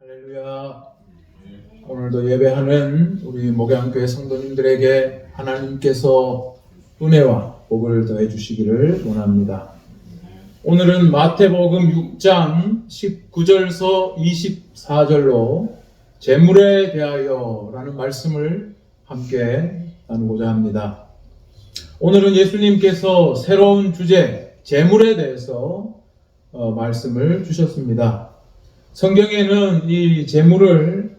할렐루야. 오늘도 예배하는 우리 목양교회 성도님들에게 하나님께서 은혜와 복을 더해 주시기를 원합니다. 오늘은 마태복음 6장 19절서 24절로 재물에 대하여 라는 말씀을 함께 나누고자 합니다. 오늘은 예수님께서 새로운 주제 재물에 대해서 말씀을 주셨습니다. 성경에는 이 재물을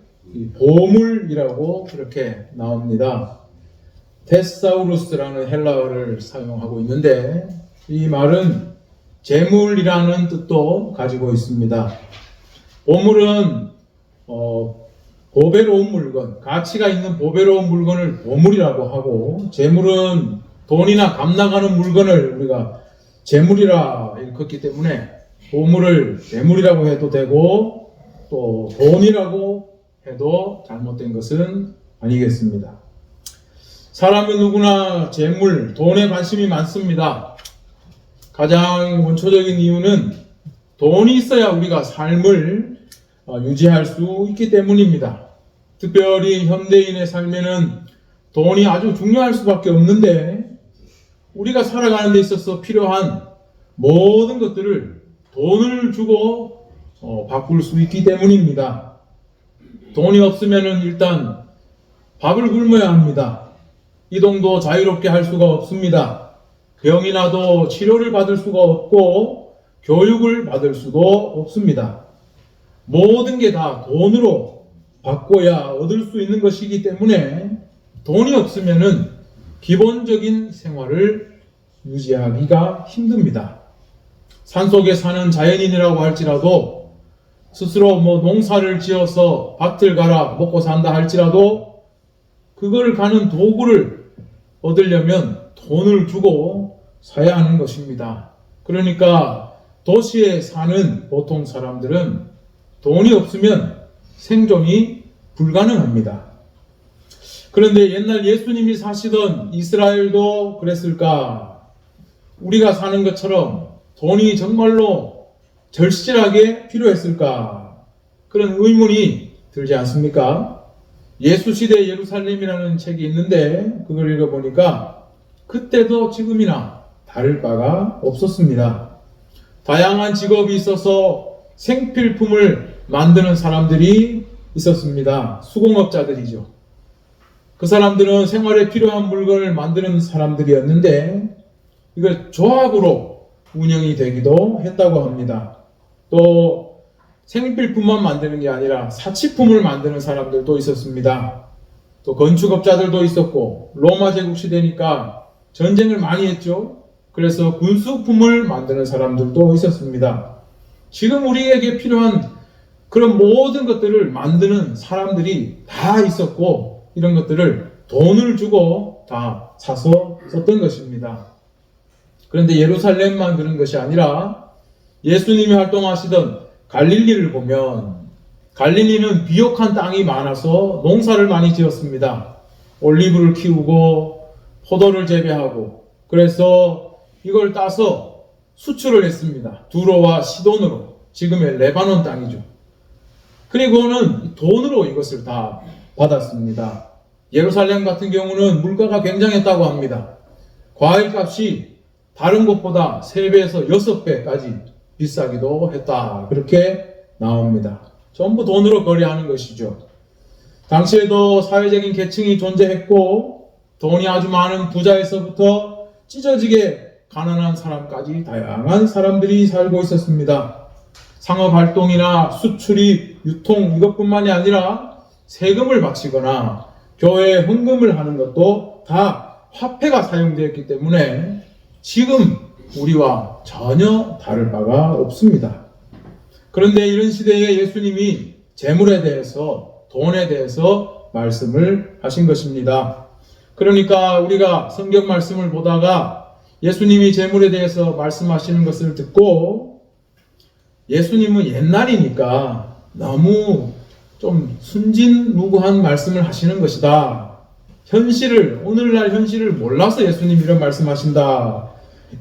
보물이라고 그렇게 나옵니다. 테사우루스라는 헬라어를 사용하고 있는데 이 말은 재물이라는 뜻도 가지고 있습니다. 보물은 보배로운 물건, 가치가 있는 보배로운 물건을 보물이라고 하고, 재물은 돈이나 값 나가는 물건을 우리가 재물이라 일컫기 때문에 보물을 재물이라고 해도 되고 또 돈이라고 해도 잘못된 것은 아니겠습니다. 사람은 누구나 재물, 돈에 관심이 많습니다. 가장 원초적인 이유는 돈이 있어야 우리가 삶을 유지할 수 있기 때문입니다. 특별히 현대인의 삶에는 돈이 아주 중요할 수밖에 없는데 우리가 살아가는 데 있어서 필요한 모든 것들을 돈을 주고 바꿀 수 있기 때문입니다. 돈이 없으면 일단 밥을 굶어야 합니다. 이동도 자유롭게 할 수가 없습니다. 병이 나도 치료를 받을 수가 없고 교육을 받을 수도 없습니다. 모든 게 다 돈으로 바꿔야 얻을 수 있는 것이기 때문에 돈이 없으면 기본적인 생활을 유지하기가 힘듭니다. 산속에 사는 자연인이라고 할지라도 스스로 농사를 지어서 밭을 갈아 먹고 산다 할지라도 그걸 가는 도구를 얻으려면 돈을 주고 사야 하는 것입니다. 그러니까 도시에 사는 보통 사람들은 돈이 없으면 생존이 불가능합니다. 그런데 옛날 예수님이 사시던 이스라엘도 그랬을까? 우리가 사는 것처럼 돈이 정말로 절실하게 필요했을까? 그런 의문이 들지 않습니까? 예수 시대 예루살렘이라는 책이 있는데 그걸 읽어보니까 그때도 지금이나 다를 바가 없었습니다. 다양한 직업이 있어서 생필품을 만드는 사람들이 있었습니다. 수공업자들이죠. 그 사람들은 생활에 필요한 물건을 만드는 사람들이었는데 이걸 조합으로 운영이 되기도 했다고 합니다. 또 생필품만 만드는 게 아니라 사치품을 만드는 사람들도 있었습니다. 또 건축업자들도 있었고 로마 제국 시대니까 전쟁을 많이 했죠. 그래서 군수품을 만드는 사람들도 있었습니다. 지금 우리에게 필요한 그런 모든 것들을 만드는 사람들이 다 있었고 이런 것들을 돈을 주고 다 사서 썼던 것입니다. 그런데 예루살렘만 그런 것이 아니라 예수님이 활동하시던 갈릴리를 보면 갈릴리는 비옥한 땅이 많아서 농사를 많이 지었습니다. 올리브를 키우고 포도를 재배하고 그래서 이걸 따서 수출을 했습니다. 두로와 시돈으로, 지금의 레바논 땅이죠. 그리고는 돈으로 이것을 다 받았습니다. 예루살렘 같은 경우는 물가가 굉장했다고 합니다. 과일값이 다른 곳보다 3배에서 6배까지 비싸기도 했다. 그렇게 나옵니다. 전부 돈으로 거래하는 것이죠. 당시에도 사회적인 계층이 존재했고 돈이 아주 많은 부자에서부터 찢어지게 가난한 사람까지 다양한 사람들이 살고 있었습니다. 상업활동이나 수출입, 유통 이것뿐만이 아니라 세금을 바치거나 교회에 헌금을 하는 것도 다 화폐가 사용되었기 때문에 지금 우리와 전혀 다를 바가 없습니다. 그런데 이런 시대에 예수님이 재물에 대해서, 돈에 대해서 말씀을 하신 것입니다. 그러니까 우리가 성경 말씀을 보다가 예수님이 재물에 대해서 말씀하시는 것을 듣고 예수님은 옛날이니까 너무 좀 순진무구한 말씀을 하시는 것이다. 오늘날 현실을 몰라서 예수님이 이런 말씀하신다.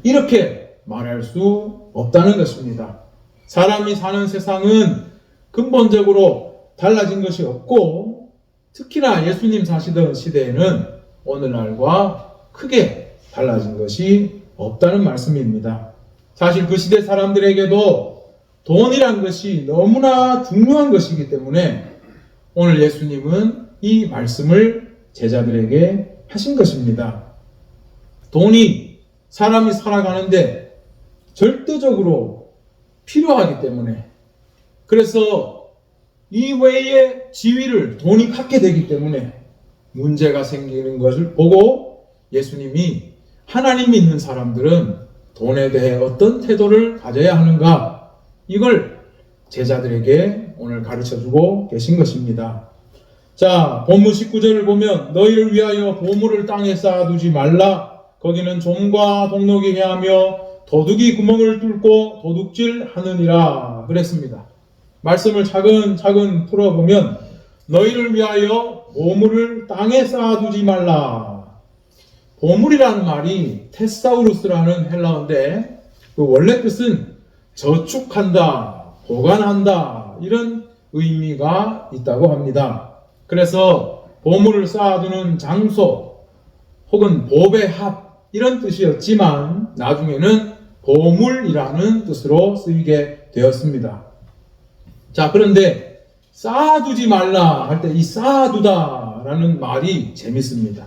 이렇게 말할 수 없다는 것입니다. 사람이 사는 세상은 근본적으로 달라진 것이 없고 특히나 예수님 사시던 시대에는 오늘날과 크게 달라진 것이 없다는 말씀입니다. 사실 그 시대 사람들에게도 돈이란 것이 너무나 중요한 것이기 때문에 오늘 예수님은 이 말씀을 제자들에게 하신 것입니다. 돈이 사람이 살아가는데 절대적으로 필요하기 때문에, 그래서 이외의 지위를 돈이 갖게 되기 때문에 문제가 생기는 것을 보고 예수님이 하나님 믿는 사람들은 돈에 대해 어떤 태도를 가져야 하는가, 이걸 제자들에게 오늘 가르쳐주고 계신 것입니다. 자, 본문 19절을 보면 너희를 위하여 보물을 땅에 쌓아두지 말라. 거기는 좀과 동록이 해하며 도둑이 구멍을 뚫고 도둑질 하느니라 그랬습니다. 말씀을 차근차근 풀어보면 너희를 위하여 보물을 땅에 쌓아두지 말라. 보물이라는 말이 테사우루스라는 헬라어인데 그 원래 뜻은 저축한다, 보관한다, 이런 의미가 있다고 합니다. 그래서 보물을 쌓아두는 장소 혹은 보배 합 이런 뜻이었지만 나중에는 보물이라는 뜻으로 쓰이게 되었습니다. 자, 그런데 쌓아두지 말라 할 때 이 쌓아두다 라는 말이 재밌습니다.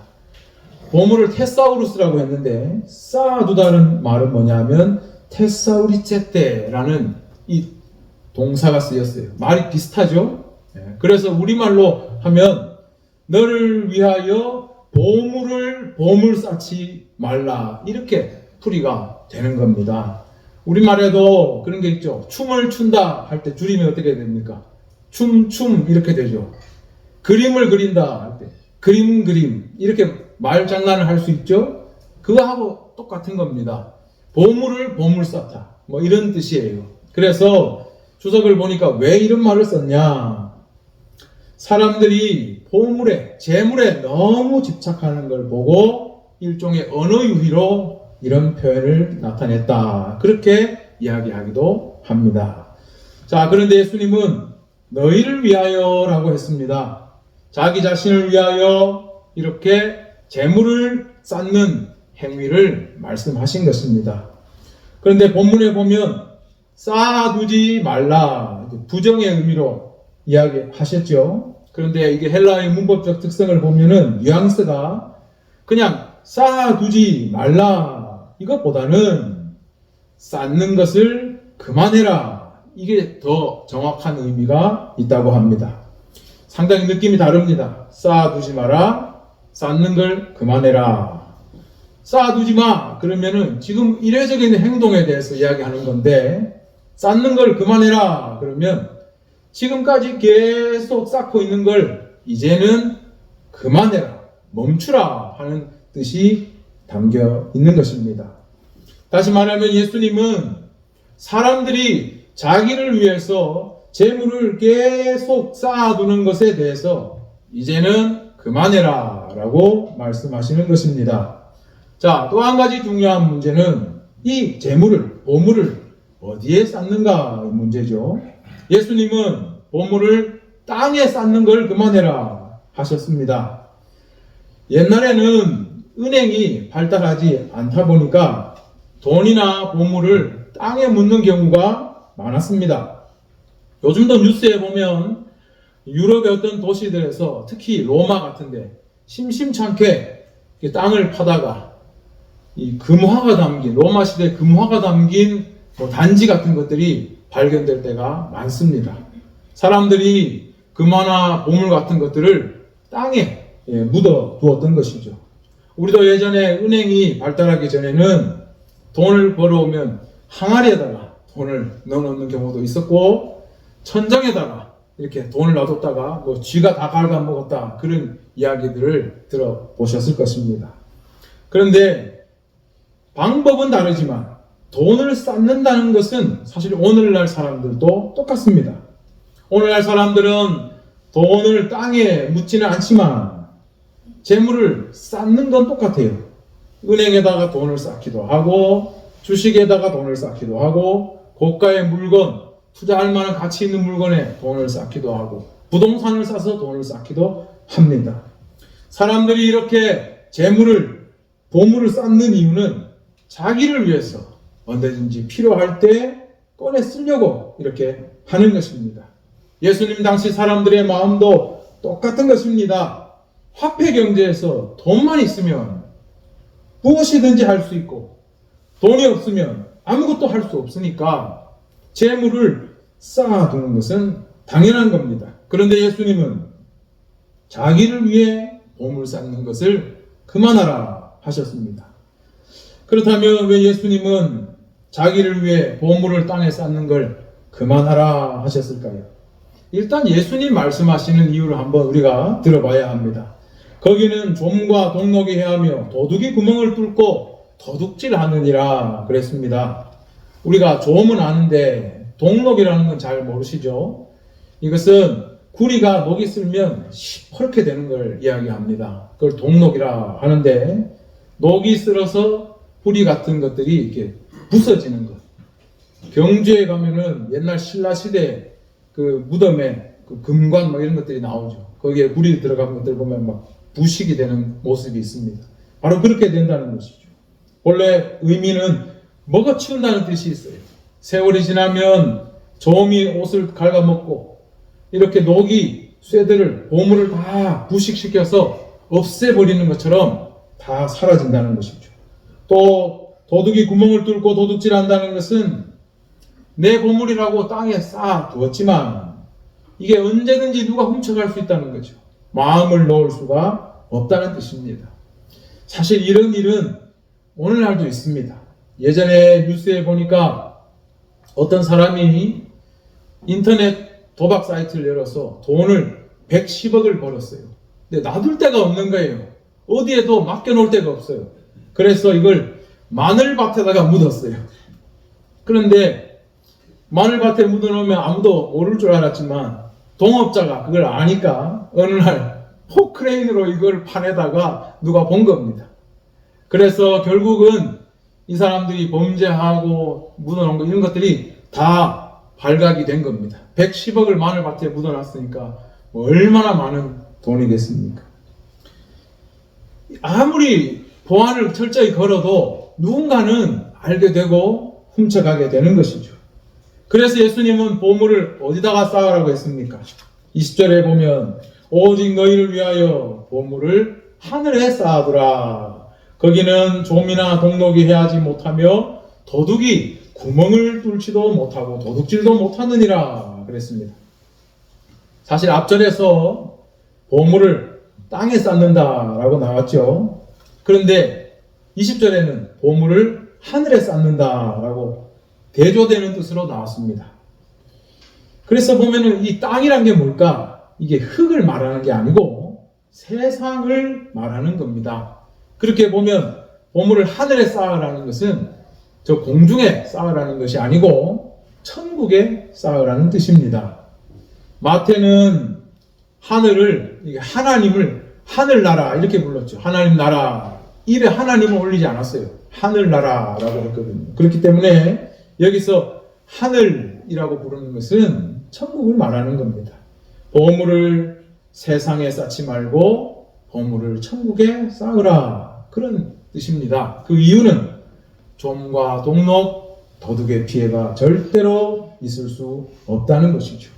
보물을 테사우루스라고 했는데 쌓아두다는 말은 뭐냐면 테사우리체테라는 이 동사가 쓰였어요. 말이 비슷하죠? 그래서 우리말로 하면 너를 위하여 보물 쌓지 말라, 이렇게 풀이가 되는 겁니다. 우리말에도 그런 게 있죠. 춤을 춘다 할 때 줄이면 어떻게 됩니까? 춤 이렇게 되죠. 그림을 그린다 할 때 그림 이렇게 말 장난을 할 수 있죠. 그거하고 똑같은 겁니다. 보물을 보물 쌓다 뭐 이런 뜻이에요. 그래서 주석을 보니까 왜 이런 말을 썼냐, 사람들이 보물에, 재물에 너무 집착하는 걸 보고 일종의 언어 유희로 이런 표현을 나타냈다, 그렇게 이야기하기도 합니다. 자, 그런데 예수님은 너희를 위하여 라고 했습니다. 자기 자신을 위하여 이렇게 재물을 쌓는 행위를 말씀하신 것입니다. 그런데 본문에 보면 쌓아두지 말라, 부정의 의미로 이야기하셨죠. 그런데 이게 헬라어의 문법적 특성을 보면은 뉘앙스가 그냥 쌓아두지 말라 이것보다는 쌓는 것을 그만해라, 이게 더 정확한 의미가 있다고 합니다. 상당히 느낌이 다릅니다. 쌓아두지 마라, 쌓는 걸 그만해라. 쌓아두지 마 그러면은 지금 이례적인 행동에 대해서 이야기하는 건데, 쌓는 걸 그만해라 그러면 지금까지 계속 쌓고 있는 걸 이제는 그만해라, 멈추라 하는 뜻이 담겨 있는 것입니다. 다시 말하면 예수님은 사람들이 자기를 위해서 재물을 계속 쌓아두는 것에 대해서 이제는 그만해라 라고 말씀하시는 것입니다. 자, 또 한 가지 중요한 문제는 이 재물을, 보물을 어디에 쌓는가 문제죠. 예수님은 보물을 땅에 쌓는 걸 그만해라 하셨습니다. 옛날에는 은행이 발달하지 않다 보니까 돈이나 보물을 땅에 묻는 경우가 많았습니다. 요즘도 뉴스에 보면 유럽의 어떤 도시들에서 특히 로마 같은데 심심찮게 땅을 파다가 이 금화가 담긴, 로마 시대 금화가 담긴 단지 같은 것들이 발견될 때가 많습니다. 사람들이 금화나 보물 같은 것들을 땅에 묻어 두었던 것이죠. 우리도 예전에 은행이 발달하기 전에는 돈을 벌어오면 항아리에다가 돈을 넣어놓는 경우도 있었고, 천장에다가 이렇게 돈을 놔뒀다가 쥐가 다 갉아먹었다, 그런 이야기들을 들어보셨을 것입니다. 그런데 방법은 다르지만 돈을 쌓는다는 것은 사실 오늘날 사람들도 똑같습니다. 오늘날 사람들은 돈을 땅에 묻지는 않지만 재물을 쌓는 건 똑같아요. 은행에다가 돈을 쌓기도 하고 주식에다가 돈을 쌓기도 하고 고가의 물건, 투자할 만한 가치 있는 물건에 돈을 쌓기도 하고 부동산을 사서 돈을 쌓기도 합니다. 사람들이 이렇게 보물을 쌓는 이유는 자기를 위해서 언제든지 필요할 때 꺼내 쓰려고 이렇게 하는 것입니다. 예수님 당시 사람들의 마음도 똑같은 것입니다. 화폐 경제에서 돈만 있으면 무엇이든지 할 수 있고, 돈이 없으면 아무것도 할 수 없으니까 재물을 쌓아두는 것은 당연한 겁니다. 그런데 예수님은 자기를 위해 보물 쌓는 것을 그만하라 하셨습니다. 그렇다면 왜 예수님은 자기를 위해 보물을 땅에 쌓는 걸 그만하라 하셨을까요? 일단 예수님 말씀하시는 이유를 한번 우리가 들어봐야 합니다. 거기는 좀과 동록이 해하며 도둑이 구멍을 뚫고 도둑질하느니라 그랬습니다. 우리가 좀은 아는데 동록이라는 건 잘 모르시죠? 이것은 구리가 녹이 쓸면 시퍼렇게 되는 걸 이야기합니다. 그걸 동록이라 하는데, 녹이 쓸어서 구리 같은 것들이 이렇게 부서지는 것. 경주에 가면은 옛날 신라시대 그 무덤에 그 금관 뭐 이런 것들이 나오죠. 거기에 구리 들어간 것들 보면 막 부식이 되는 모습이 있습니다. 바로 그렇게 된다는 것이죠. 원래 의미는 먹어치운다는 뜻이 있어요. 세월이 지나면 좀이 옷을 갉아먹고 이렇게 녹이 쇠들을, 보물을 다 부식시켜서 없애버리는 것처럼 다 사라진다는 것이죠. 또 도둑이 구멍을 뚫고 도둑질한다는 것은 내 보물이라고 땅에 쌓아 두었지만 이게 언제든지 누가 훔쳐갈 수 있다는 거죠. 마음을 놓을 수가 없다는 뜻입니다. 사실 이런 일은 오늘날도 있습니다. 예전에 뉴스에 보니까 어떤 사람이 인터넷 도박 사이트를 열어서 돈을 110억을 벌었어요. 근데 놔둘 데가 없는 거예요. 어디에도 맡겨놓을 데가 없어요. 그래서 이걸 마늘밭에다가 묻었어요. 그런데 마늘밭에 묻어놓으면 아무도 모를 줄 알았지만 동업자가 그걸 아니까 어느 날 포크레인으로 이걸 판에다가 누가 본 겁니다. 그래서 결국은 이 사람들이 범죄하고 묻어놓은 거 이런 것들이 다 발각이 된 겁니다. 110억을 마늘밭에 묻어놨으니까 얼마나 많은 돈이겠습니까? 아무리 보안을 철저히 걸어도 누군가는 알게 되고 훔쳐가게 되는 것이죠. 그래서 예수님은 보물을 어디다가 쌓으라고 했습니까? 20절에 보면 오직 너희를 위하여 보물을 하늘에 쌓아두라. 거기는 좀이나 동록이 해하지 못하며 도둑이 구멍을 뚫지도 못하고 도둑질도 못하느니라 그랬습니다. 사실 앞절에서 보물을 땅에 쌓는다라고 나왔죠. 그런데 20절에는 보물을 하늘에 쌓는다라고 대조되는 뜻으로 나왔습니다. 그래서 보면은 이 땅이란 게 뭘까? 이게 흙을 말하는 게 아니고 세상을 말하는 겁니다. 그렇게 보면 보물을 하늘에 쌓으라는 것은 저 공중에 쌓으라는 것이 아니고 천국에 쌓으라는 뜻입니다. 마태는 하늘을, 하나님을 하늘나라 이렇게 불렀죠. 하나님 나라. 입에 하나님을 올리지 않았어요. 하늘나라라고 했거든요. 그렇기 때문에 여기서 하늘이라고 부르는 것은 천국을 말하는 겁니다. 보물을 세상에 쌓지 말고 보물을 천국에 쌓으라. 그런 뜻입니다. 그 이유는 좀과 동록, 도둑의 피해가 절대로 있을 수 없다는 것이죠.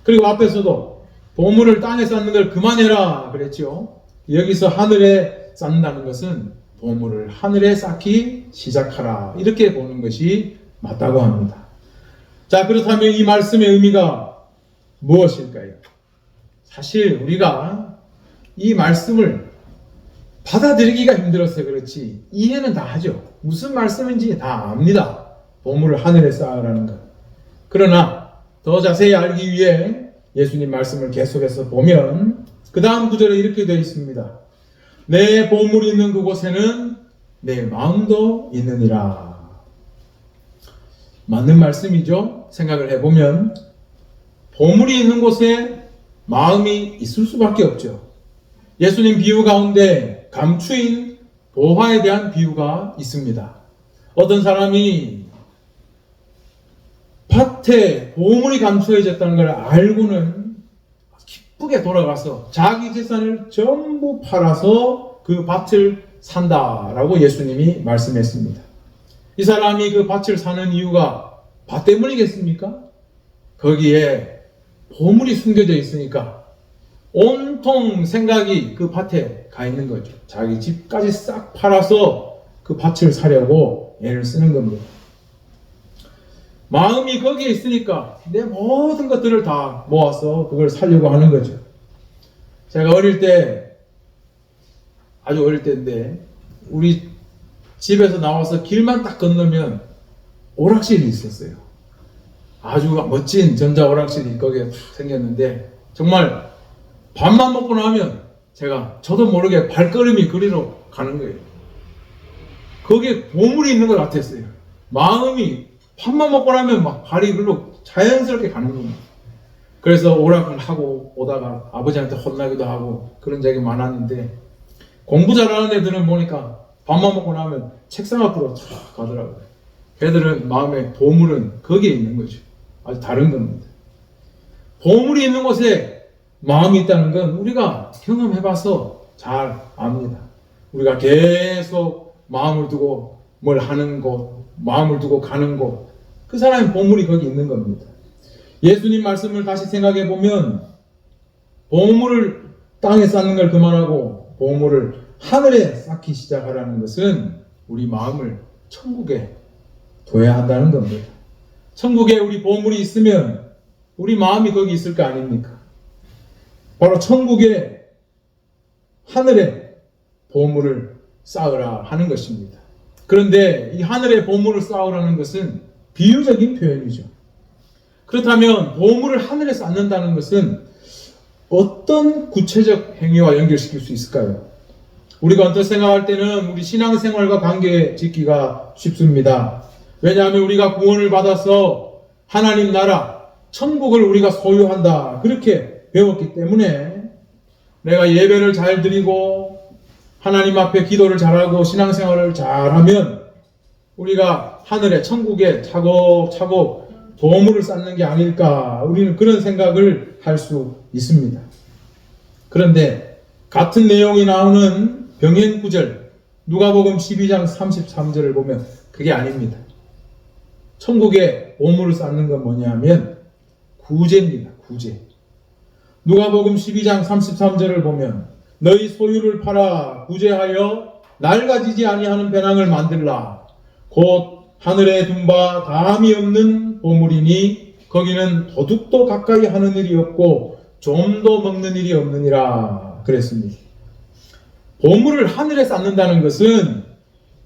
그리고 앞에서도 보물을 땅에 쌓는 걸 그만해라 그랬죠. 여기서 하늘에 쌓는다는 것은 보물을 하늘에 쌓기 시작하라 이렇게 보는 것이 맞다고 합니다. 자, 그렇다면 이 말씀의 의미가 무엇일까요? 사실 우리가 이 말씀을 받아들이기가 힘들어서 그렇지 이해는 다 하죠. 무슨 말씀인지 다 압니다. 보물을 하늘에 쌓으라는 것. 그러나 더 자세히 알기 위해 예수님 말씀을 계속해서 보면 그 다음 구절에 이렇게 되어 있습니다. 내 보물이 있는 그곳에는 내 마음도 있느니라. 맞는 말씀이죠. 생각을 해보면 보물이 있는 곳에 마음이 있을 수밖에 없죠. 예수님 비유 가운데 감추인 보화에 대한 비유가 있습니다. 어떤 사람이 밭에 보물이 감추어졌다는 걸 알고는 기쁘게 돌아가서 자기 재산을 전부 팔아서 그 밭을 산다라고 예수님이 말씀했습니다. 이 사람이 그 밭을 사는 이유가 밭 때문이겠습니까? 거기에 보물이 숨겨져 있으니까 온통 생각이 그 밭에 가 있는 거죠. 자기 집까지 싹 팔아서 그 밭을 사려고 애를 쓰는 겁니다. 마음이 거기에 있으니까 내 모든 것들을 다 모아서 그걸 살려고 하는 거죠. 제가 어릴 때, 아주 어릴 때인데, 우리 집에서 나와서 길만 딱 건너면 오락실이 있었어요. 아주 멋진 전자오락실이 거기에 탁 생겼는데, 정말 밥만 먹고 나면 저도 모르게 발걸음이 그리로 가는 거예요. 거기에 보물이 있는 것 같았어요. 마음이 밥만 먹고 나면 막 발이 글로 자연스럽게 가는 겁니다. 그래서 오락을 하고 오다가 아버지한테 혼나기도 하고 그런 적이 많았는데, 공부 잘하는 애들은 보니까 밥만 먹고 나면 책상 앞으로 쫙 가더라고요. 걔들은 마음의 보물은 거기에 있는 거죠. 아주 다른 겁니다. 보물이 있는 곳에 마음이 있다는 건 우리가 경험해봐서 잘 압니다. 우리가 계속 마음을 두고 뭘 하는 곳, 마음을 두고 가는 곳, 그 사람의 보물이 거기 있는 겁니다. 예수님 말씀을 다시 생각해 보면 보물을 땅에 쌓는 걸 그만하고 보물을 하늘에 쌓기 시작하라는 것은 우리 마음을 천국에 둬야 한다는 겁니다. 천국에 우리 보물이 있으면 우리 마음이 거기 있을 거 아닙니까? 바로 천국에 하늘에 보물을 쌓으라 하는 것입니다. 그런데 이 하늘에 보물을 쌓으라는 것은 비유적인 표현이죠. 그렇다면 보물을 하늘에 쌓는다는 것은 어떤 구체적 행위와 연결시킬 수 있을까요? 우리가 언뜻 생각할 때는 우리 신앙생활과 관계 짓기가 쉽습니다. 왜냐하면 우리가 구원을 받아서 하나님 나라, 천국을 우리가 소유한다, 그렇게 배웠기 때문에 내가 예배를 잘 드리고 하나님 앞에 기도를 잘하고 신앙생활을 잘하면 우리가 하늘에 천국에 차곡차곡 보물을 쌓는 게 아닐까, 우리는 그런 생각을 할 수 있습니다. 그런데 같은 내용이 나오는 병행구절 누가복음 12장 33절을 보면 그게 아닙니다. 천국에 보물을 쌓는 건 뭐냐면 구제입니다. 구제. 누가복음 12장 33절을 보면 너희 소유를 팔아 구제하여 낡아지지 아니하는 배낭을 만들라. 곧 하늘에 둔 바 다함이 없는 보물이니 거기는 도둑도 가까이 하는 일이 없고 좀도 먹는 일이 없느니라 그랬습니다. 보물을 하늘에 쌓는다는 것은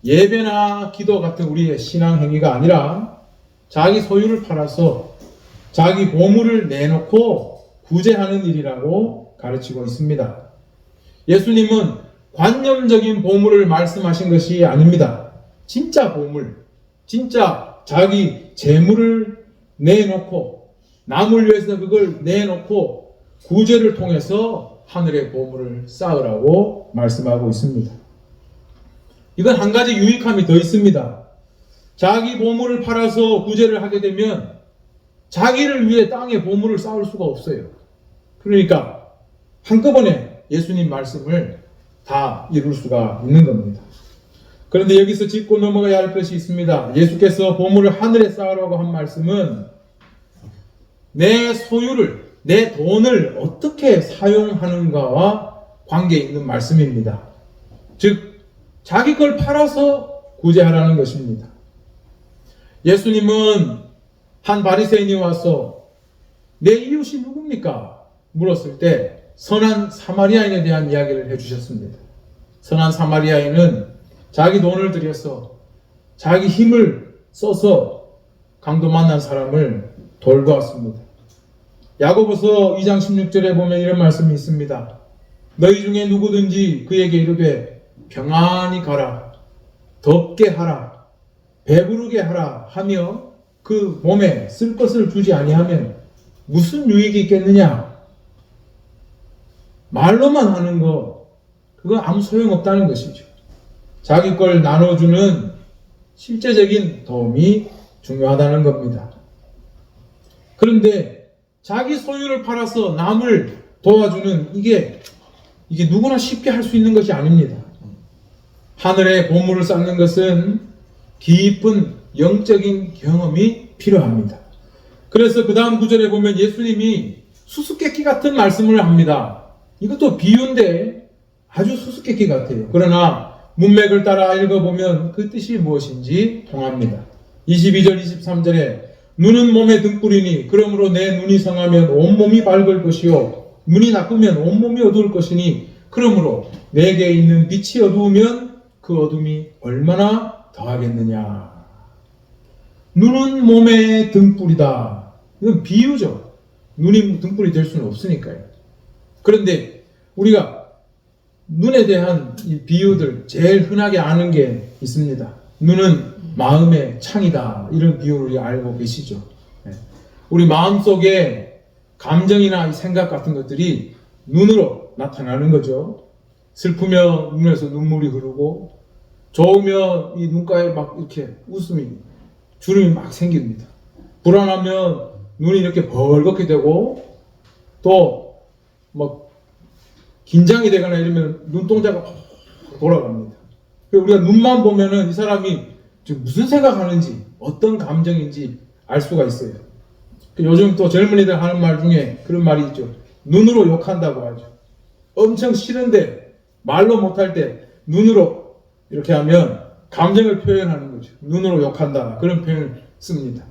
예배나 기도 같은 우리의 신앙 행위가 아니라 자기 소유를 팔아서 자기 보물을 내놓고 구제하는 일이라고 가르치고 있습니다. 예수님은 관념적인 보물을 말씀하신 것이 아닙니다. 진짜 보물, 진짜 자기 재물을 내놓고 남을 위해서 그걸 내놓고 구제를 통해서 하늘의 보물을 쌓으라고 말씀하고 있습니다. 이건 한 가지 유익함이 더 있습니다. 자기 보물을 팔아서 구제를 하게 되면 자기를 위해 땅에 보물을 쌓을 수가 없어요. 그러니까 한꺼번에 예수님 말씀을 다 이룰 수가 있는 겁니다. 그런데 여기서 짚고 넘어가야 할 것이 있습니다. 예수께서 보물을 하늘에 쌓으라고 한 말씀은 내 소유를, 내 돈을 어떻게 사용하는가와 관계 있는 말씀입니다. 즉 자기 걸 팔아서 구제하라는 것입니다. 예수님은 한 바리새인이 와서 내 이웃이 누굽니까? 물었을 때 선한 사마리아인에 대한 이야기를 해주셨습니다. 선한 사마리아인은 자기 돈을 들여서 자기 힘을 써서 강도 만난 사람을 돌보았습니다. 야고보서 2장 16절에 보면 이런 말씀이 있습니다. 너희 중에 누구든지 그에게 이르되 평안히 가라, 덥게 하라, 배부르게 하라 하며 그 몸에 쓸 것을 주지 아니하면 무슨 유익이 있겠느냐? 말로만 하는 거, 그거 아무 소용없다는 것이죠. 자기 걸 나눠주는 실제적인 도움이 중요하다는 겁니다. 그런데 자기 소유를 팔아서 남을 도와주는 이게 누구나 쉽게 할 수 있는 것이 아닙니다. 하늘의 보물을 쌓는 것은 깊은 영적인 경험이 필요합니다. 그래서 그 다음 구절에 보면 예수님이 수수께끼 같은 말씀을 합니다. 이것도 비유인데 아주 수수께끼 같아요. 그러나 문맥을 따라 읽어보면 그 뜻이 무엇인지 통합니다. 22절 23절에 눈은 몸의 등불이니 그러므로 내 눈이 성하면 온몸이 밝을 것이요 눈이 나쁘면 온몸이 어두울 것이니 그러므로 내게 있는 빛이 어두우면 그 어둠이 얼마나 더하겠느냐. 눈은 몸의 등불이다. 이건 비유죠. 눈이 등불이 될 수는 없으니까요. 그런데 우리가 눈에 대한 이 비유들 제일 흔하게 아는 게 있습니다. 눈은 마음의 창이다. 이런 비유를 알고 계시죠. 우리 마음속에 감정이나 생각 같은 것들이 눈으로 나타나는 거죠. 슬프면 눈에서 눈물이 흐르고 좋으면 이 눈가에 막 이렇게 웃음이 주름이 막 생깁니다. 불안하면 눈이 이렇게 벌겋게 되고 또 막 긴장이 되거나 이러면 눈동자가 돌아갑니다. 우리가 눈만 보면은 이 사람이 지금 무슨 생각하는지 어떤 감정인지 알 수가 있어요. 요즘 또 젊은이들 하는 말 중에 그런 말이 있죠. 눈으로 욕한다고 하죠. 엄청 싫은데 말로 못할 때 눈으로 이렇게 하면 감정을 표현하는 거죠. 눈으로 욕한다. 그런 표현을 씁니다.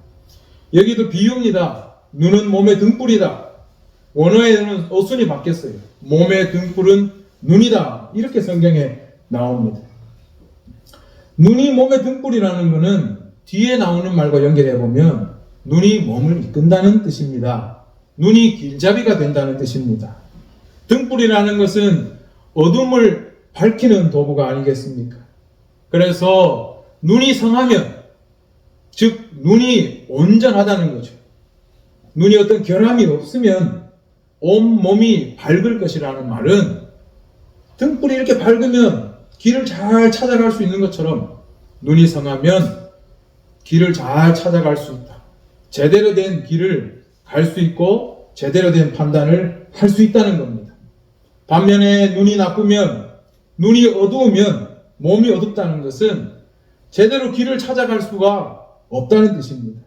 여기도 비유입니다. 눈은 몸의 등불이다. 원어에는 어순이 바뀌었어요. 몸의 등불은 눈이다. 이렇게 성경에 나옵니다. 눈이 몸의 등불이라는 것은 뒤에 나오는 말과 연결해 보면 눈이 몸을 이끈다는 뜻입니다. 눈이 길잡이가 된다는 뜻입니다. 등불이라는 것은 어둠을 밝히는 도구가 아니겠습니까? 그래서 눈이 성하면, 즉 눈이 온전하다는 거죠. 눈이 어떤 결함이 없으면 온몸이 밝을 것이라는 말은 등불이 이렇게 밝으면 길을 잘 찾아갈 수 있는 것처럼 눈이 성하면 길을 잘 찾아갈 수 있다. 제대로 된 길을 갈 수 있고 제대로 된 판단을 할 수 있다는 겁니다. 반면에 눈이 나쁘면, 눈이 어두우면 몸이 어둡다는 것은 제대로 길을 찾아갈 수가 없다는 뜻입니다.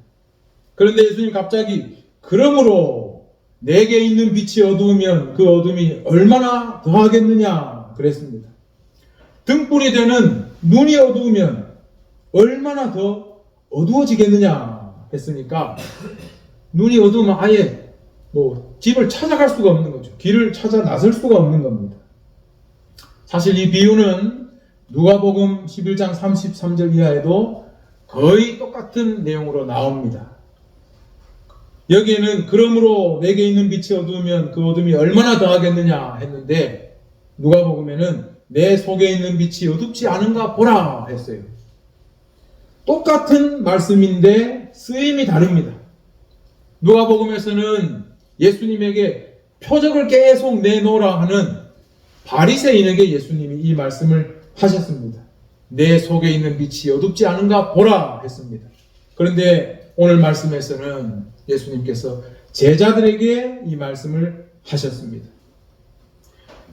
그런데 예수님 갑자기 그러므로 내게 있는 빛이 어두우면 그 어둠이 얼마나 더하겠느냐 그랬습니다. 등불이 되는 눈이 어두우면 얼마나 더 어두워지겠느냐 했으니까 눈이 어두우면 아예 집을 찾아갈 수가 없는 거죠. 길을 찾아 나설 수가 없는 겁니다. 사실 이 비유는 누가복음 11장 33절 이하에도 거의 똑같은 내용으로 나옵니다. 여기에는 그러므로 내게 있는 빛이 어두우면 그 어둠이 얼마나 더하겠느냐 했는데 누가복음에는 내 속에 있는 빛이 어둡지 않은가 보라 했어요. 똑같은 말씀인데 쓰임이 다릅니다. 누가복음에서는 예수님에게 표적을 계속 내놓으라 하는 바리새인에게 예수님이 이 말씀을 하셨습니다. 내 속에 있는 빛이 어둡지 않은가 보라 했습니다. 그런데 오늘 말씀에서는 예수님께서 제자들에게 이 말씀을 하셨습니다.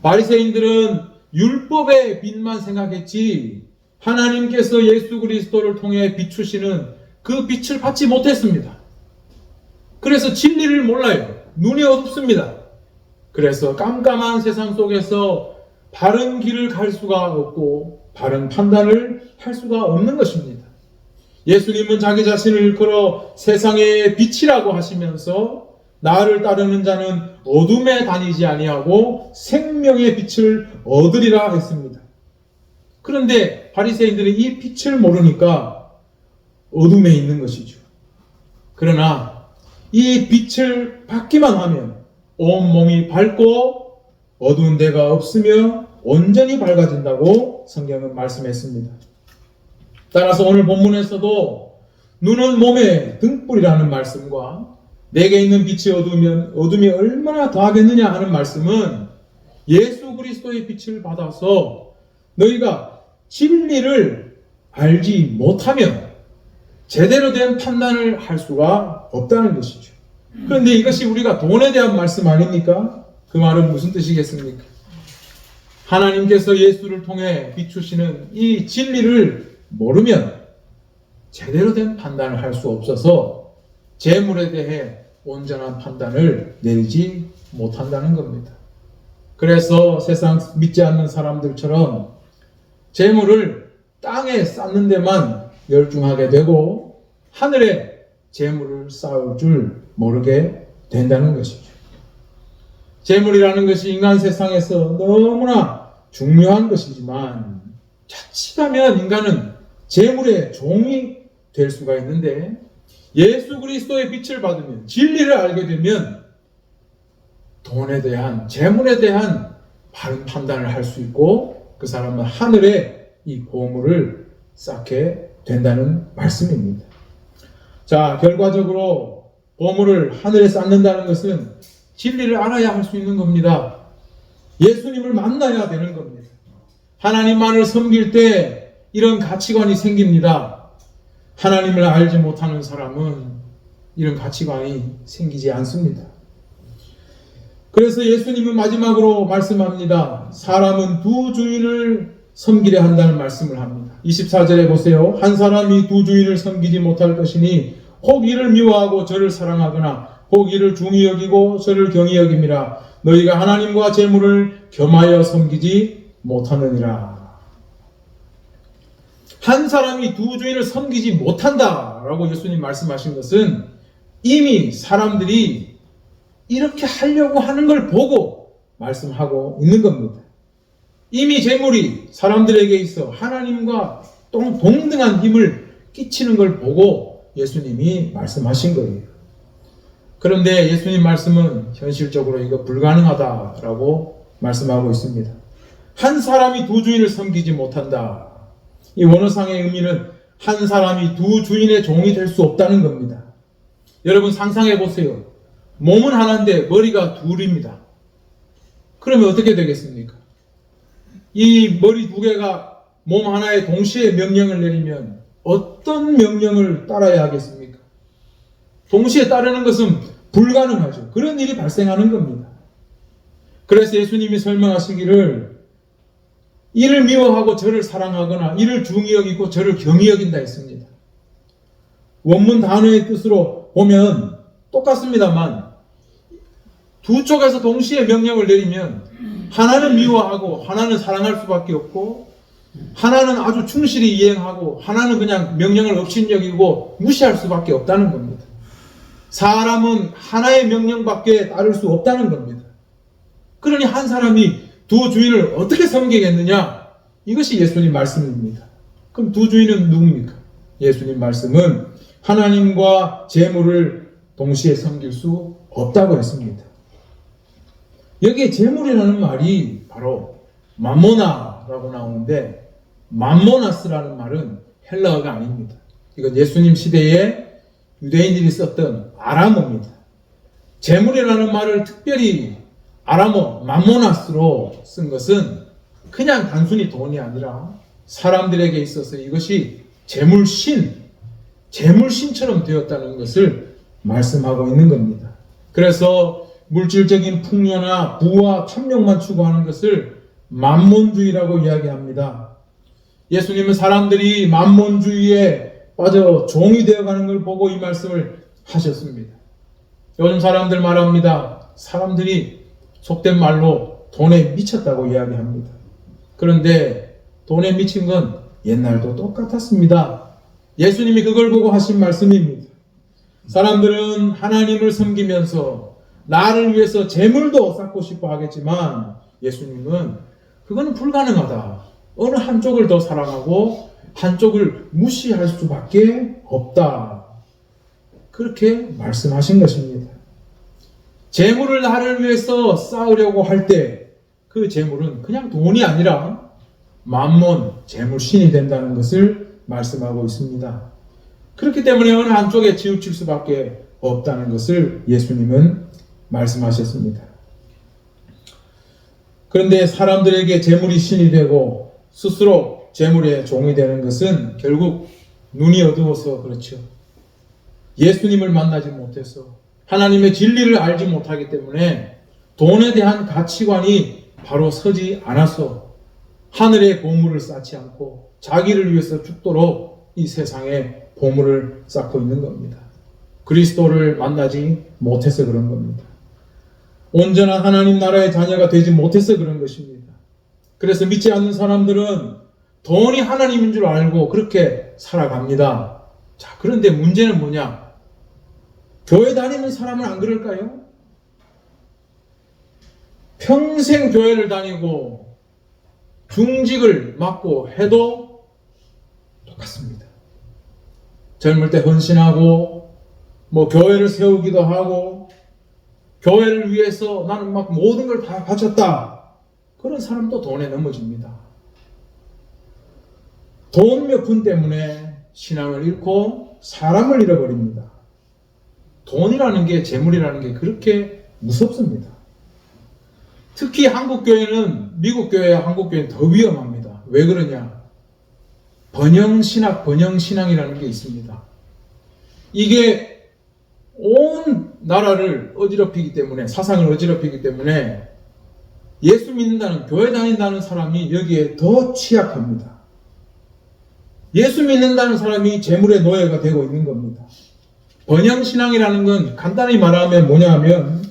바리새인들은 율법의 빛만 생각했지 하나님께서 예수 그리스도를 통해 비추시는 그 빛을 받지 못했습니다. 그래서 진리를 몰라요. 눈이 어둡습니다. 그래서 깜깜한 세상 속에서 바른 길을 갈 수가 없고 바른 판단을 할 수가 없는 것입니다. 예수님은 자기 자신을 일컬어 세상의 빛이라고 하시면서 나를 따르는 자는 어둠에 다니지 아니하고 생명의 빛을 얻으리라 했습니다. 그런데 바리새인들은 이 빛을 모르니까 어둠에 있는 것이죠. 그러나 이 빛을 받기만 하면 온몸이 밝고 어두운 데가 없으며 온전히 밝아진다고 성경은 말씀했습니다. 따라서 오늘 본문에서도 눈은 몸의 등불이라는 말씀과 내게 있는 빛이 어두우면 어둠이 얼마나 더하겠느냐 하는 말씀은 예수 그리스도의 빛을 받아서 너희가 진리를 알지 못하면 제대로 된 판단을 할 수가 없다는 것이죠. 그런데 이것이 우리가 돈에 대한 말씀 아닙니까? 그 말은 무슨 뜻이겠습니까? 하나님께서 예수를 통해 비추시는 이 진리를 모르면 제대로 된 판단을 할 수 없어서 재물에 대해 온전한 판단을 내리지 못한다는 겁니다. 그래서 세상 믿지 않는 사람들처럼 재물을 땅에 쌓는 데만 열중하게 되고 하늘에 재물을 쌓을 줄 모르게 된다는 것이죠. 재물이라는 것이 인간 세상에서 너무나 중요한 것이지만 자칫하면 인간은 재물의 종이 될 수가 있는데 예수 그리스도의 빛을 받으면 진리를 알게 되면 돈에 대한 재물에 대한 바른 판단을 할 수 있고 그 사람은 하늘에 이 보물을 쌓게 된다는 말씀입니다. 자, 결과적으로 보물을 하늘에 쌓는다는 것은 진리를 알아야 할 수 있는 겁니다. 예수님을 만나야 되는 겁니다. 하나님만을 섬길 때 이런 가치관이 생깁니다. 하나님을 알지 못하는 사람은 이런 가치관이 생기지 않습니다. 그래서 예수님은 마지막으로 말씀합니다. 사람은 두 주인을 섬기려 한다는 말씀을 합니다. 24절에 보세요. 한 사람이 두 주인을 섬기지 못할 것이니 혹 이를 미워하고 저를 사랑하거나 혹 이를 중히 여기고 저를 경히 여김이라. 너희가 하나님과 재물을 겸하여 섬기지 못하느니라. 한 사람이 두 주인을 섬기지 못한다라고 예수님 말씀하신 것은 이미 사람들이 이렇게 하려고 하는 걸 보고 말씀하고 있는 겁니다. 이미 재물이 사람들에게 있어 하나님과 동등한 힘을 끼치는 걸 보고 예수님이 말씀하신 거예요. 그런데 예수님 말씀은 현실적으로 이거 불가능하다라고 말씀하고 있습니다. 한 사람이 두 주인을 섬기지 못한다. 이 원어상의 의미는 한 사람이 두 주인의 종이 될 수 없다는 겁니다. 여러분 상상해 보세요. 몸은 하나인데 머리가 둘입니다. 그러면 어떻게 되겠습니까? 이 머리 두 개가 몸 하나에 동시에 명령을 내리면 어떤 명령을 따라야 하겠습니까? 동시에 따르는 것은 불가능하죠. 그런 일이 발생하는 겁니다. 그래서 예수님이 설명하시기를 이를 미워하고 저를 사랑하거나 이를 중히 여기고 저를 경히 여긴다 했습니다. 원문 단어의 뜻으로 보면 똑같습니다만 두 쪽에서 동시에 명령을 내리면 하나는 미워하고 하나는 사랑할 수밖에 없고 하나는 아주 충실히 이행하고 하나는 그냥 명령을 업신여기고 무시할 수밖에 없다는 겁니다. 사람은 하나의 명령밖에 따를 수 없다는 겁니다. 그러니 한 사람이 두 주인을 어떻게 섬기겠느냐? 이것이 예수님 말씀입니다. 그럼 두 주인은 누굽니까? 예수님 말씀은 하나님과 재물을 동시에 섬길 수 없다고 했습니다. 여기에 재물이라는 말이 바로 맘모나라고 나오는데 맘모나스라는 말은 헬라어가 아닙니다. 이건 예수님 시대에 유대인들이 썼던 아람어입니다. 재물이라는 말을 특별히 아람어 맘모나스로 쓴 것은 그냥 단순히 돈이 아니라 사람들에게 있어서 이것이 재물신처럼 되었다는 것을 말씀하고 있는 겁니다. 그래서 물질적인 풍요나 부와 탐욕만 추구하는 것을 만몬주의라고 이야기합니다. 예수님은 사람들이 만몬주의에 빠져 종이 되어가는 걸 보고 이 말씀을 하셨습니다. 요즘 사람들 말합니다. 사람들이 속된 말로 돈에 미쳤다고 이야기합니다. 그런데 돈에 미친 건 옛날도 똑같았습니다. 예수님이 그걸 보고 하신 말씀입니다. 사람들은 하나님을 섬기면서 나를 위해서 재물도 쌓고 싶어 하겠지만 예수님은 그거는 불가능하다. 어느 한쪽을 더 사랑하고 한쪽을 무시할 수밖에 없다. 그렇게 말씀하신 것입니다. 재물을 나를 위해서 쌓으려고 할 때 그 재물은 그냥 돈이 아니라 만몬, 재물신이 된다는 것을 말씀하고 있습니다. 그렇기 때문에 어느 한쪽에 치우칠 수밖에 없다는 것을 예수님은 말씀하셨습니다. 그런데 사람들에게 재물이 신이 되고 스스로 재물의 종이 되는 것은 결국 눈이 어두워서 그렇죠. 예수님을 만나지 못해서 하나님의 진리를 알지 못하기 때문에 돈에 대한 가치관이 바로 서지 않았어. 하늘의 보물을 쌓지 않고 자기를 위해서 죽도록 이 세상에 보물을 쌓고 있는 겁니다. 그리스도를 만나지 못해서 그런 겁니다. 온전한 하나님 나라의 자녀가 되지 못해서 그런 것입니다. 그래서 믿지 않는 사람들은 돈이 하나님인 줄 알고 그렇게 살아갑니다. 자, 그런데 문제는 뭐냐? 교회 다니는 사람은 안 그럴까요? 평생 교회를 다니고 중직을 맡고 해도 똑같습니다. 젊을 때 헌신하고 교회를 세우기도 하고 교회를 위해서 나는 막 모든 걸 다 바쳤다. 그런 사람도 돈에 넘어집니다. 돈 몇 푼 때문에 신앙을 잃고 사람을 잃어버립니다. 돈이라는 게, 재물이라는 게 그렇게 무섭습니다. 특히 한국 교회는 미국 교회와 한국 교회는 더 위험합니다. 왜 그러냐? 번영신앙이라는 게 있습니다. 이게 온 나라를 어지럽히기 때문에, 사상을 어지럽히기 때문에 예수 믿는다는, 교회 다닌다는 사람이 여기에 더 취약합니다. 예수 믿는다는 사람이 재물의 노예가 되고 있는 겁니다. 번영신앙이라는 건 간단히 말하면 뭐냐 하면,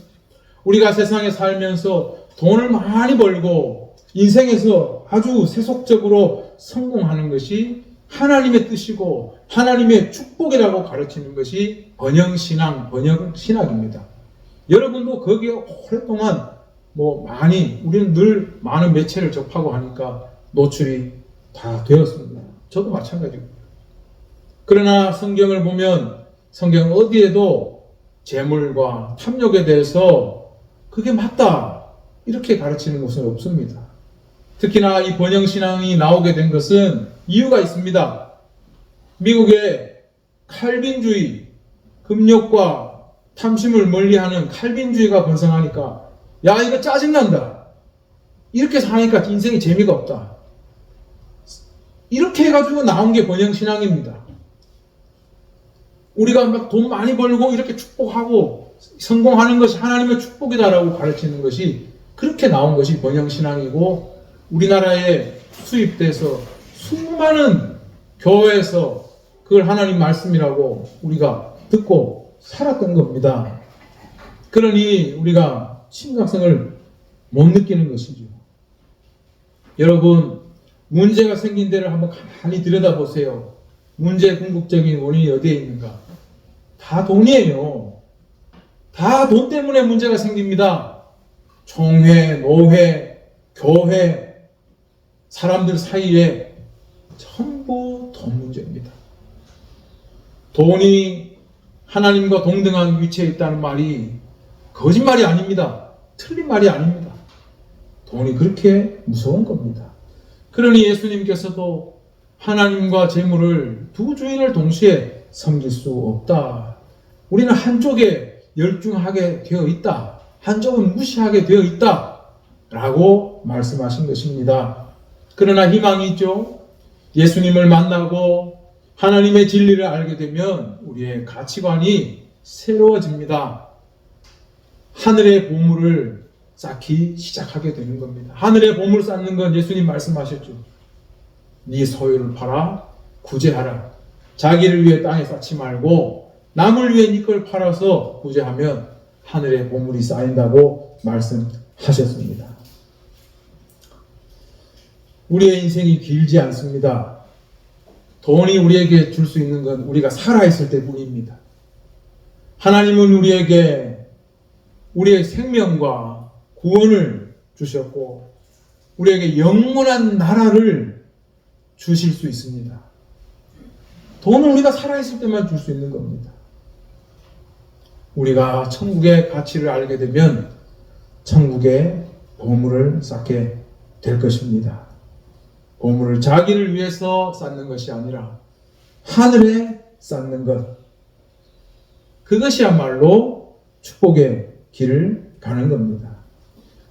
우리가 세상에 살면서 돈을 많이 벌고 인생에서 아주 세속적으로 성공하는 것이 하나님의 뜻이고 하나님의 축복이라고 가르치는 것이 번영신학입니다. 여러분도 거기에 오랫동안 우리는 늘 많은 매체를 접하고 하니까 노출이 다 되었습니다. 저도 마찬가지고요. 그러나 성경을 보면 성경 어디에도 재물과 탐욕에 대해서 그게 맞다 이렇게 가르치는 것은 없습니다. 특히나 이 번영신앙이 나오게 된 것은 이유가 있습니다. 미국의 칼빈주의, 금욕과 탐심을 멀리하는 칼빈주의가 번성하니까 야 이거 짜증난다. 이렇게 사니까 인생이 재미가 없다. 이렇게 해가지고 나온 게 번영신앙입니다. 우리가 막 돈 많이 벌고 이렇게 축복하고 성공하는 것이 하나님의 축복이다라고 가르치는 것이 그렇게 나온 것이 번영신앙이고 우리나라에 수입돼서 수많은 교회에서 그걸 하나님 말씀이라고 우리가 듣고 살았던 겁니다. 그러니 우리가 심각성을 못 느끼는 것이죠. 여러분, 문제가 생긴 데를 한번 가만히 들여다보세요. 문제의 궁극적인 원인이 어디에 있는가? 다 돈이에요. 다 돈 때문에 문제가 생깁니다. 총회, 노회, 교회, 사람들 사이에 전부 돈 문제입니다. 돈이 하나님과 동등한 위치에 있다는 말이 거짓말이 아닙니다. 틀린 말이 아닙니다. 돈이 그렇게 무서운 겁니다. 그러니 예수님께서도 하나님과 재물을 두 주인을 동시에 섬길 수 없다. 우리는 한쪽에 열중하게 되어 있다. 한쪽은 무시하게 되어 있다. 라고 말씀하신 것입니다. 그러나 희망이 있죠. 예수님을 만나고 하나님의 진리를 알게 되면 우리의 가치관이 새로워집니다. 하늘의 보물을 쌓기 시작하게 되는 겁니다. 하늘의 보물 쌓는 건 예수님 말씀하셨죠. 네 소유를 팔아 구제하라. 자기를 위해 땅에 쌓지 말고 남을 위해 네 걸 팔아서 구제하면 하늘의 보물이 쌓인다고 말씀하셨습니다. 우리의 인생이 길지 않습니다. 돈이 우리에게 줄 수 있는 건 우리가 살아있을 때뿐입니다. 하나님은 우리에게 우리의 생명과 구원을 주셨고 우리에게 영원한 나라를 주실 수 있습니다. 돈은 우리가 살아있을 때만 줄 수 있는 겁니다. 우리가 천국의 가치를 알게 되면 천국의 보물을 쌓게 될 것입니다. 보물을 자기를 위해서 쌓는 것이 아니라 하늘에 쌓는 것. 그것이야말로 축복의 길을 가는 겁니다.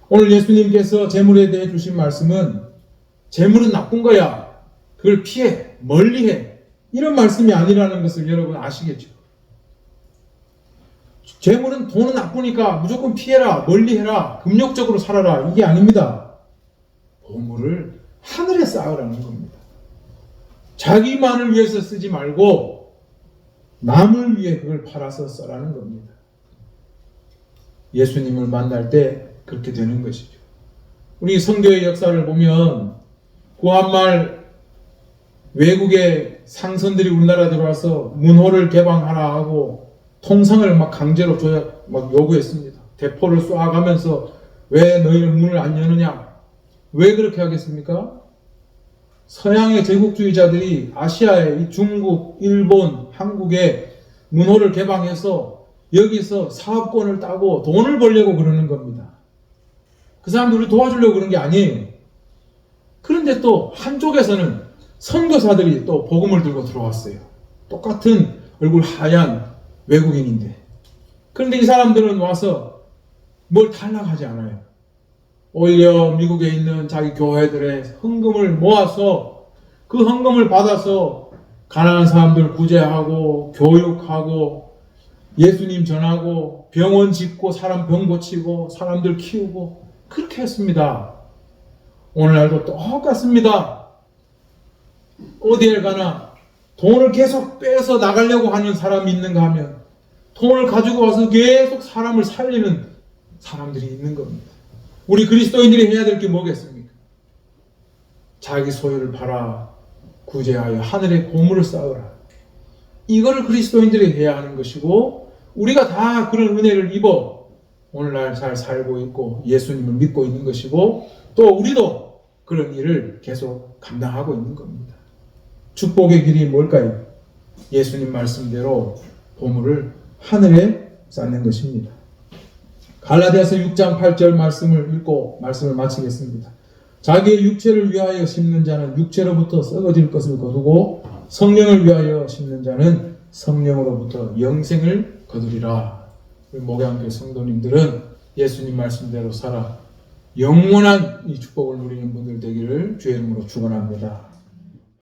오늘 예수님께서 재물에 대해 주신 말씀은 재물은 나쁜 거야. 그걸 피해, 멀리해. 이런 말씀이 아니라는 것을 여러분 아시겠죠? 재물은 돈은 나쁘니까 무조건 피해라, 멀리해라, 금욕적으로 살아라, 이게 아닙니다. 보물을 하늘에 쌓으라는 겁니다. 자기만을 위해서 쓰지 말고 남을 위해 그걸 팔아서 써라는 겁니다. 예수님을 만날 때 그렇게 되는 것이죠. 우리 선교의 역사를 보면 구한말 외국의 상선들이 우리나라에 들어와서 문호를 개방하라 하고 통상을 막 강제로 막 요구했습니다. 대포를 쏘아가면서 왜 너희는 문을 안 여느냐? 왜 그렇게 하겠습니까? 서양의 제국주의자들이 아시아의 중국, 일본, 한국에 문호를 개방해서 여기서 사업권을 따고 돈을 벌려고 그러는 겁니다. 그 사람들을 도와주려고 그런 게 아니에요. 그런데 또 한쪽에서는 선교사들이 또 복음을 들고 들어왔어요. 똑같은 얼굴 하얀 외국인인데. 그런데 이 사람들은 와서 뭘 탈락하지 않아요. 오히려 미국에 있는 자기 교회들의 헌금을 모아서 그 헌금을 받아서 가난한 사람들 구제하고 교육하고 예수님 전하고 병원 짓고 사람 병 고치고 사람들 키우고 그렇게 했습니다. 오늘날도 똑같습니다. 어디에 가나 돈을 계속 빼서 나가려고 하는 사람이 있는가 하면 돈을 가지고 와서 계속 사람을 살리는 사람들이 있는 겁니다. 우리 그리스도인들이 해야 될 게 뭐겠습니까? 자기 소유를 팔아 구제하여 하늘에 보물을 쌓으라. 이거를 그리스도인들이 해야 하는 것이고 우리가 다 그런 은혜를 입어 오늘날 잘 살고 있고 예수님을 믿고 있는 것이고 또 우리도 그런 일을 계속 감당하고 있는 겁니다. 축복의 길이 뭘까요? 예수님 말씀대로 보물을 하늘에 쌓는 것입니다. 갈라디아서 6장 8절 말씀을 읽고 말씀을 마치겠습니다. 자기의 육체를 위하여 심는 자는 육체로부터 썩어질 것을 거두고 성령을 위하여 심는 자는 성령으로부터 영생을 거두리라. 목양교회 성도님들은 예수님 말씀대로 살아 영원한 이 축복을 누리는 분들 되기를 주의 이름으로 축원합니다.